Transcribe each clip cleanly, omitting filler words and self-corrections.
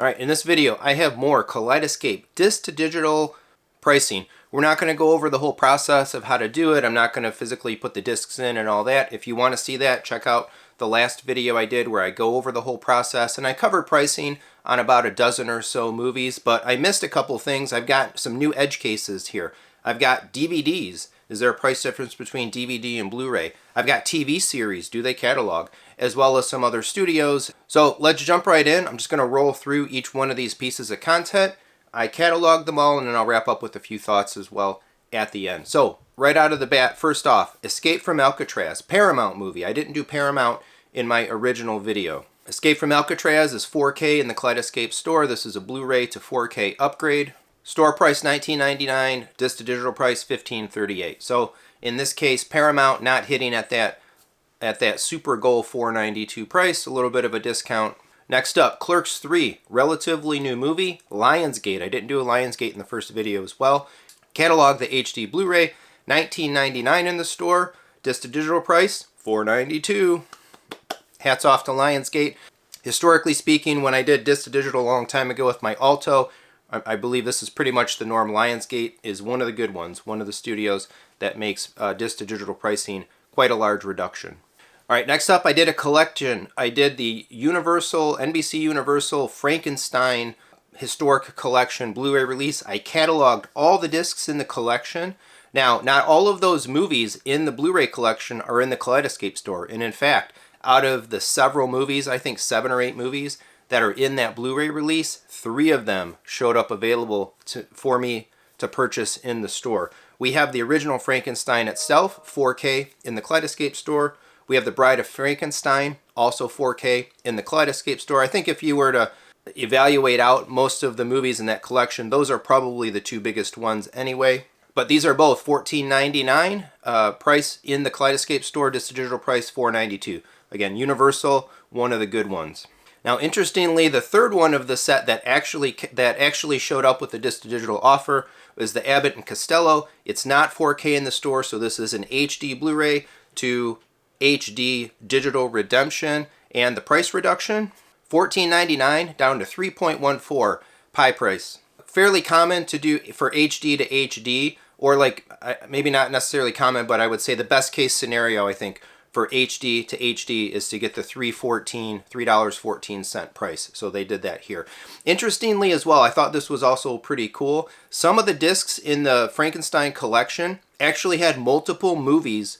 Alright, in this video I have more Kaleidescape disc to digital pricing. We're not going to go over the whole process of how to do it. I'm not going to physically put the discs in and all that. If you want to see that, check out the last video I did where I go over the whole process, and I covered pricing on about a dozen or so movies, but I missed a couple things. I've got some new edge cases here. I've got DVDs. Is there a price difference between DVD and Blu-ray? I've got TV series. Do they catalog? As well as some other studios. So let's jump right in. I'm just going to roll through each one of these pieces of content. I catalog them all, and then I'll wrap up with a few thoughts as well at the end. So right out of the bat, first off, Escape from Alcatraz, Paramount movie. I didn't do Paramount in my original video. Escape from Alcatraz is 4K in the Kaleidescape store. This is a Blu-ray to 4K upgrade. Store price $19.99, disc to digital price $15.38. So in this case, Paramount not hitting at that super goal $4.92 price, a little bit of a discount. Next up, Clerks 3, relatively new movie, Lionsgate. I didn't do a Lionsgate in the first video as well. Catalog the HD Blu-ray, $19.99 in the store, disc to digital price $4.92. Hats off to Lionsgate. Historically speaking, when I did disc to digital a long time ago with my Alto, I believe this is pretty much the norm. Lionsgate is one of the good ones, one of the studios that makes disc to digital pricing quite a large reduction. All right, next up, I did a collection. I did the NBC Universal Frankenstein Historic Collection Blu-ray release. I cataloged all the discs in the collection. Now, not all of those movies in the Blu-ray collection are in the Kaleidescape store. And in fact, out of the several movies, I think 7 or 8 movies that are in that Blu-ray release, 3 of them showed up available for me to purchase in the store. We have the original Frankenstein itself, 4K in the Kaleidescape store. We have The Bride of Frankenstein, also 4K in the Kaleidescape store. I think if you were to evaluate out most of the movies in that collection, those are probably the 2 biggest ones anyway. But these are both $14.99 price in the Kaleidescape store, disc to digital price $4.92. Again, Universal, one of the good ones. Now, interestingly, the third one of the set that actually showed up with the disc to digital offer is the Abbott and Costello. It's not 4K in the store, so this is an HD Blu-ray to HD digital redemption, and the price reduction, $14.99 down to $3.14 pie price. Fairly common to do for HD to HD, or like maybe not necessarily common, but I would say the best case scenario, I think, for HD to HD is to get the $3.14 price. So they did that here. Interestingly as well, I thought this was also pretty cool. Some of the discs in the Frankenstein collection actually had multiple movies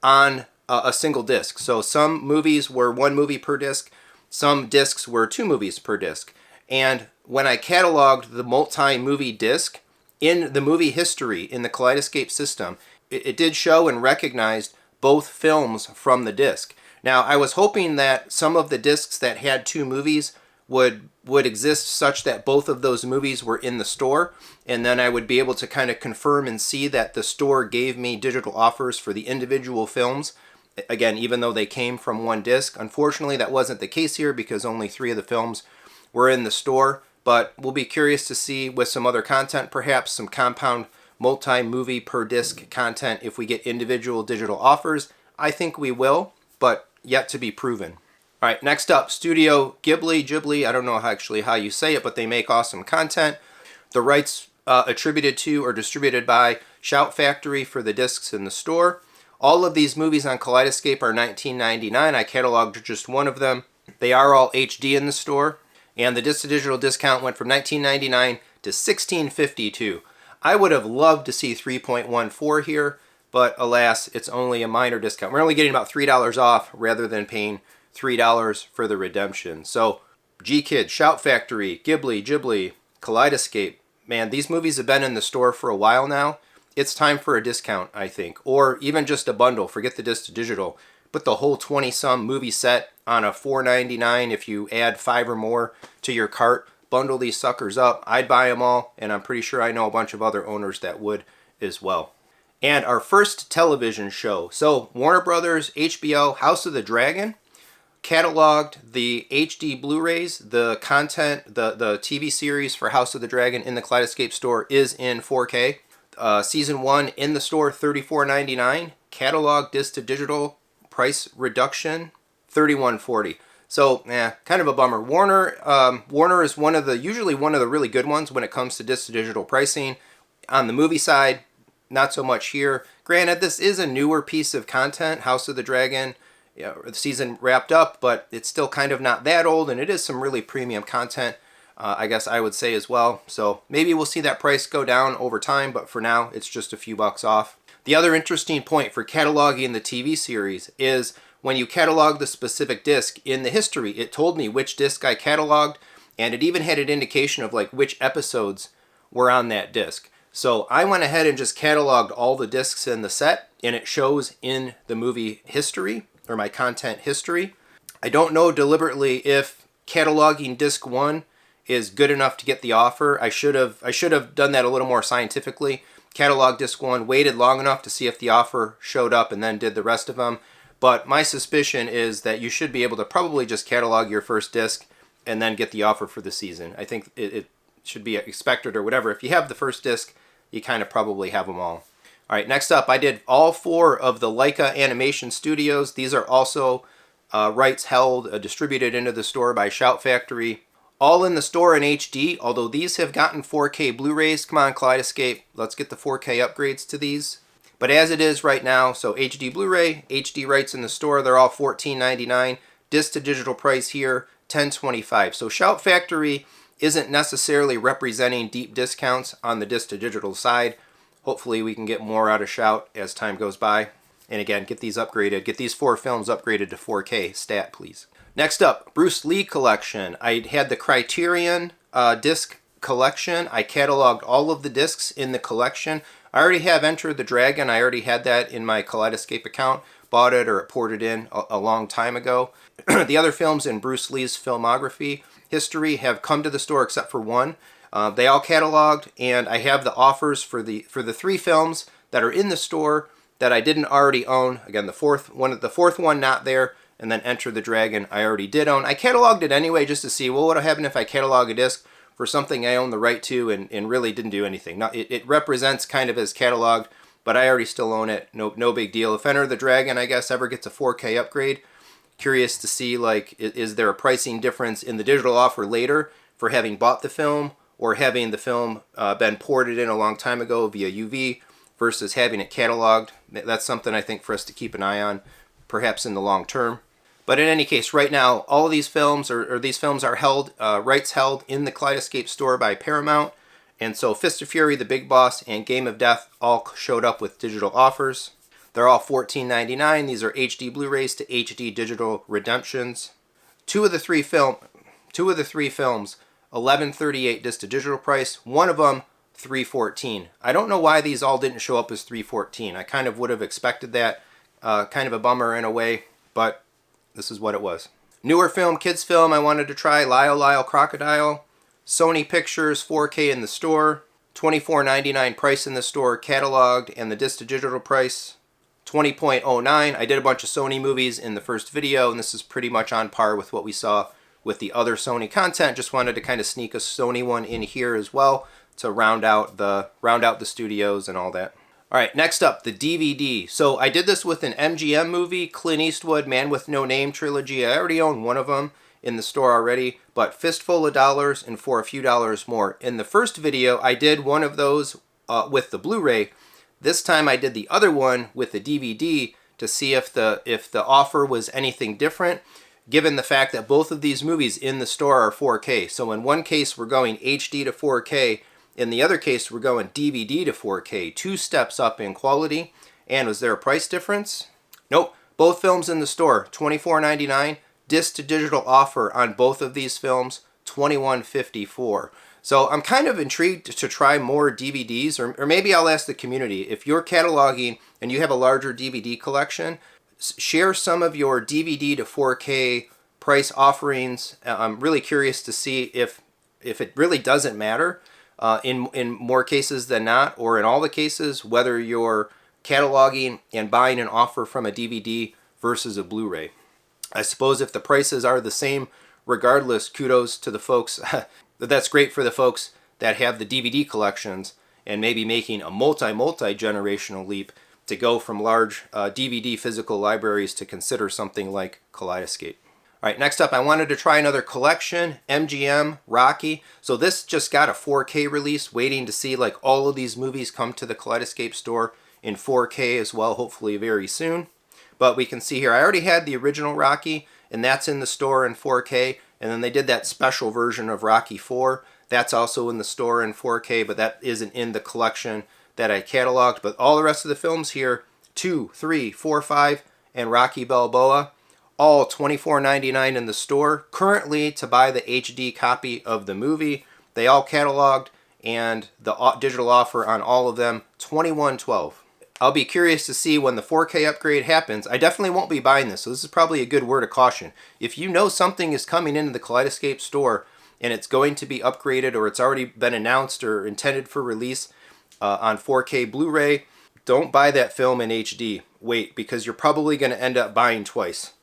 on a single disc. So some movies were 1 movie per disc, some discs were 2 movies per disc. And when I cataloged the multi-movie disc in the movie history in the Kaleidescape system, it did show and recognized both films from the disc. Now, I was hoping that some of the discs that had 2 movies would exist such that both of those movies were in the store, and then I would be able to kind of confirm and see that the store gave me digital offers for the individual films. Again, even though they came from 1 disc. Unfortunately, that wasn't the case here because only 3 of the films were in the store, but we'll be curious to see with some other content, perhaps some compound multi-movie per disc content if we get individual digital offers. I think we will, but yet to be proven. All right, next up, Studio Ghibli, I don't know how you say it, but they make awesome content. The rights attributed to or distributed by Shout Factory for the discs in the store. All of these movies on Kaleidescape are $19.99. I cataloged just one of them. They are all HD in the store, and the disc to digital discount went from $19.99 to $16.52. I would have loved to see $3.14 here, but alas, it's only a minor discount. We're only getting about $3 off rather than paying $3 for the redemption. So, G-Kid, Shout Factory, Ghibli, Kaleidescape. Man, these movies have been in the store for a while now. It's time for a discount, I think. Or even just a bundle. Forget the disc to digital. Put the whole 20-some movie set on a $4.99 if you add 5 or more to your cart. Bundle these suckers up. I'd buy them all, and I'm pretty sure I know a bunch of other owners that would as well. And our first television show. So, Warner Brothers, HBO, House of the Dragon, cataloged the HD Blu-rays. The content, the TV series for House of the Dragon in the Kaleidescape store is in 4K. Season 1 in the store, $34.99. Catalog disc to digital price reduction, $31.40. So, kind of a bummer. Warner is usually one of the really good ones when it comes to disc to digital pricing. On the movie side, not so much here. Granted, this is a newer piece of content, House of the Dragon. The season wrapped up, but it's still kind of not that old, and it is some really premium content, I guess I would say as well. So maybe we'll see that price go down over time, but for now, it's just a few bucks off. The other interesting point for cataloging the TV series is when you catalog the specific disc in the history, it told me which disc I cataloged, and it even had an indication of like which episodes were on that disc. So I went ahead and just cataloged all the discs in the set, and it shows in the movie history, or my content history. I don't know deliberately if cataloging disc 1 is good enough to get the offer. I should have done that a little more scientifically. Catalog disc 1, waited long enough to see if the offer showed up, and then did the rest of them. But my suspicion is that you should be able to probably just catalog your first disc and then get the offer for the season. I think it should be expected or whatever. If you have the first disc, you kind of probably have them all. All right, next up, I did all 4 of the Leica Animation Studios. These are also rights held, distributed into the store by Shout Factory. All in the store in HD, although these have gotten 4K Blu-rays. Come on, Kaleidescape, let's get the 4K upgrades to these. But as it is right now, so HD Blu-ray, HD rights in the store, they're all $14.99. Disc to digital price here, $10.25. So Shout Factory isn't necessarily representing deep discounts on the disc to digital side. Hopefully we can get more out of Shout as time goes by. And again, get these upgraded. Get these 4 films upgraded to 4K stat, please. Next up, Bruce Lee collection. I had the Criterion disc collection. I cataloged all of the discs in the collection. I already have Enter the Dragon. I already had that in my Kaleidescape account. Bought it or ported in a long time ago. The other films in Bruce Lee's filmography history have come to the store except for one. They all cataloged, and I have the offers for the 3 films that are in the store that I didn't already own. Again, the fourth one not there, and then Enter the Dragon I already did own. I cataloged it anyway just to see, well, what would happen if I catalog a disc for something I own the right to and really didn't do anything. Now, it represents kind of as cataloged, but I already still own it. No big deal. If Enter the Dragon, I guess, ever gets a 4K upgrade, curious to see, like, is there a pricing difference in the digital offer later for having bought the film or having the film been ported in a long time ago via UV versus having it cataloged? That's something I think for us to keep an eye on, perhaps in the long term. But in any case, right now, all of these films, these films are held, rights held in the Kaleidescape store by Paramount. And so Fist of Fury, The Big Boss, and Game of Death all showed up with digital offers. They're all $14.99. These are HD Blu-rays to HD digital redemptions. Two of the three films, $11.38 disc to digital price. One of them, $3.14. I don't know why these all didn't show up as $3.14. I kind of would have expected that. Kind of a bummer in a way, but this is what it was. Newer film, kids film, I wanted to try Lyle Lyle Crocodile. Sony Pictures 4K in the store. $24.99 price in the store, cataloged, and the disc to digital price, $20.09. I did a bunch of Sony movies in the first video, and this is pretty much on par with what we saw with the other Sony content. Just wanted to kind of sneak a Sony one in here as well to round out the studios and all that. All right, next up, the DVD. So I did this with an MGM movie, Clint Eastwood, Man with No Name trilogy. I already own one of them in the store already, but fistful of dollars and for a few dollars more. In the first video, I did one of those with the Blu-ray. This time I did the other one with the DVD to see if the offer was anything different, given the fact that both of these movies in the store are 4K. So in one case, we're going HD to 4K. In the other case, we're going DVD to 4K, 2 steps up in quality. And was there a price difference? Nope. Both films in the store, $24.99. Disc to digital offer on both of these films, $21.54. So I'm kind of intrigued to try more DVDs, or maybe I'll ask the community. If you're cataloging and you have a larger DVD collection, share some of your DVD to 4K price offerings. I'm really curious to see if it really doesn't matter. In more cases than not, or in all the cases, whether you're cataloging and buying an offer from a DVD versus a Blu-ray. I suppose if the prices are the same regardless, kudos to the folks. That's great for the folks that have the DVD collections and maybe making a multi-generational leap to go from large DVD physical libraries to consider something like Kaleidescape. All right, next up, I wanted to try another collection, MGM, Rocky. So this just got a 4K release, waiting to see like all of these movies come to the Kaleidescape store in 4K as well, hopefully very soon. But we can see here, I already had the original Rocky, and that's in the store in 4K. And then they did that special version of Rocky 4. That's also in the store in 4K, but that isn't in the collection that I cataloged. But all the rest of the films here, 2, 3, 4, 5, and Rocky Balboa, all $24.99 in the store. Currently, to buy the HD copy of the movie, they all cataloged, and the digital offer on all of them, $21.12. I'll be curious to see when the 4K upgrade happens. I definitely won't be buying this, so this is probably a good word of caution. If you know something is coming into the Kaleidescape store and it's going to be upgraded, or it's already been announced or intended for release on 4K Blu-ray, don't buy that film in HD. Wait, because you're probably going to end up buying twice.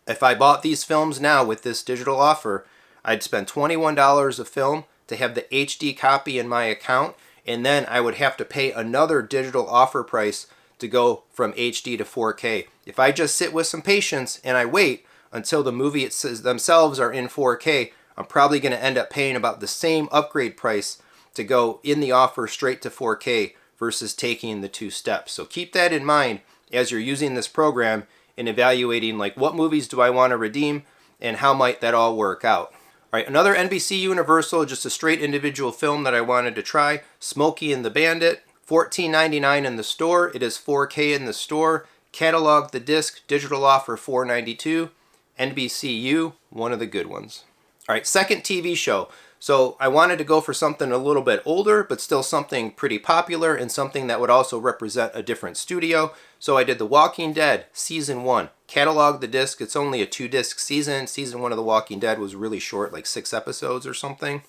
If I bought these films now with this digital offer, I'd spend $21 a film to have the HD copy in my account, and then I would have to pay another digital offer price to go from HD to 4K. If I just sit with some patience and I wait until the movie themselves are in 4K, I'm probably going to end up paying about the same upgrade price to go in the offer straight to 4K versus taking the two steps. So keep that in mind as you're using this program and evaluating like what movies do I want to redeem and how might that all work out. All right, another NBC Universal, just a straight individual film that I wanted to try, Smokey and the Bandit, $14.99 in the store. It is 4K in the store. Catalog the disc, digital offer $4.92. NBCU, one of the good ones. All right, second TV show. So I wanted to go for something a little bit older, but still something pretty popular and something that would also represent a different studio. So I did The Walking Dead Season 1. Catalog the disc. It's only a 2-disc season. Season 1 of The Walking Dead was really short, like 6 episodes or something.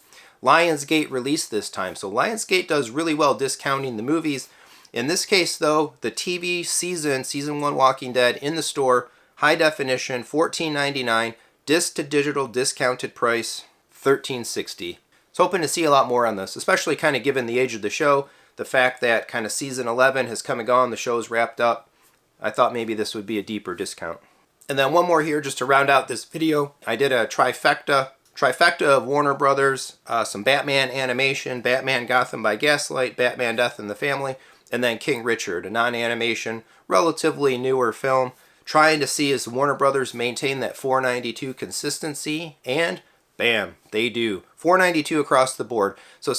Lionsgate released this time. So Lionsgate does really well discounting the movies. In this case, though, the TV Season 1 Walking Dead in the store, high definition, $14.99. Disc to digital discounted price, $13.60. So hoping to see a lot more on this, especially kind of given the age of the show, the fact that kind of season 11 has come and gone, the show's wrapped up. I thought maybe this would be a deeper discount. And then one more here just to round out this video. I did a trifecta of Warner Brothers, some Batman animation, Batman Gotham by Gaslight, Batman Death in the Family, and then King Richard, a non-animation, relatively newer film, trying to see as Warner Brothers maintain that $4.92 consistency, and bam, they do. $4.92 across the board. So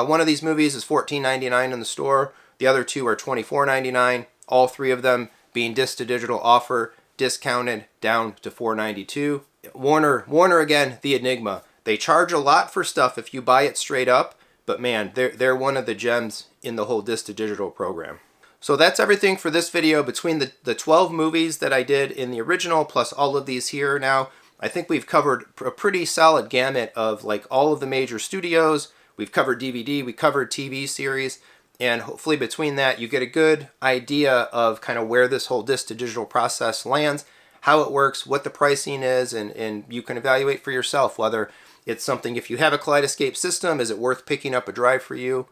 one of these movies is $14.99 in the store. The other two are $24.99. All three of them being disc to digital offer, discounted down to $4.92. Warner again, the enigma. They charge a lot for stuff if you buy it straight up, but man, they're one of the gems in the whole disc to digital program. So that's everything for this video. Between the 12 movies that I did in the original plus all of these here now, I think we've covered a pretty solid gamut of like all of the major studios. We've covered DVD, we covered TV series, and hopefully between that you get a good idea of kind of where this whole disc to digital process lands, how it works, what the pricing is, and you can evaluate for yourself whether it's something, if you have a Kaleidescape system, is it worth picking up a drive for you?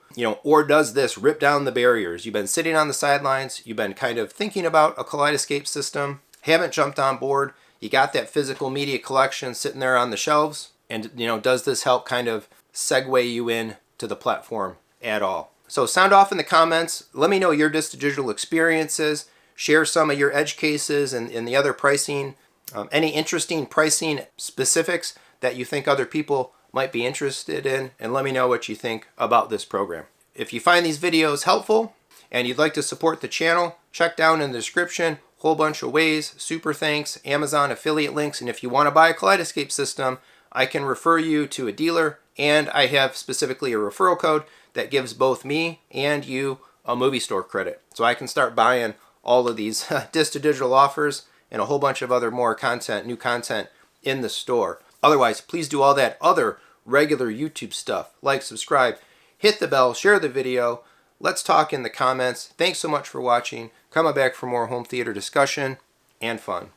Or does this rip down the barriers? You've been sitting on the sidelines, you've been kind of thinking about a Kaleidescape system, haven't jumped on board, you got that physical media collection sitting there on the shelves, and does this help kind of segue you in to the platform at all? So sound off in the comments, let me know your disc to digital experiences, share some of your edge cases and the other pricing, any interesting pricing specifics that you think other people might be interested in, and let me know what you think about this program. If you find these videos helpful and you'd like to support the channel, check down in the description, whole bunch of ways, super thanks, Amazon affiliate links, and if you want to buy a Kaleidescape system, I can refer you to a dealer, and I have specifically a referral code that gives both me and you a movie store credit. So I can start buying all of these disc to digital offers and a whole bunch of other more content, new content in the store. Otherwise, please do all that other regular YouTube stuff. Like, subscribe, hit the bell, share the video. Let's talk in the comments. Thanks so much for watching. Come on back for more home theater discussion and fun.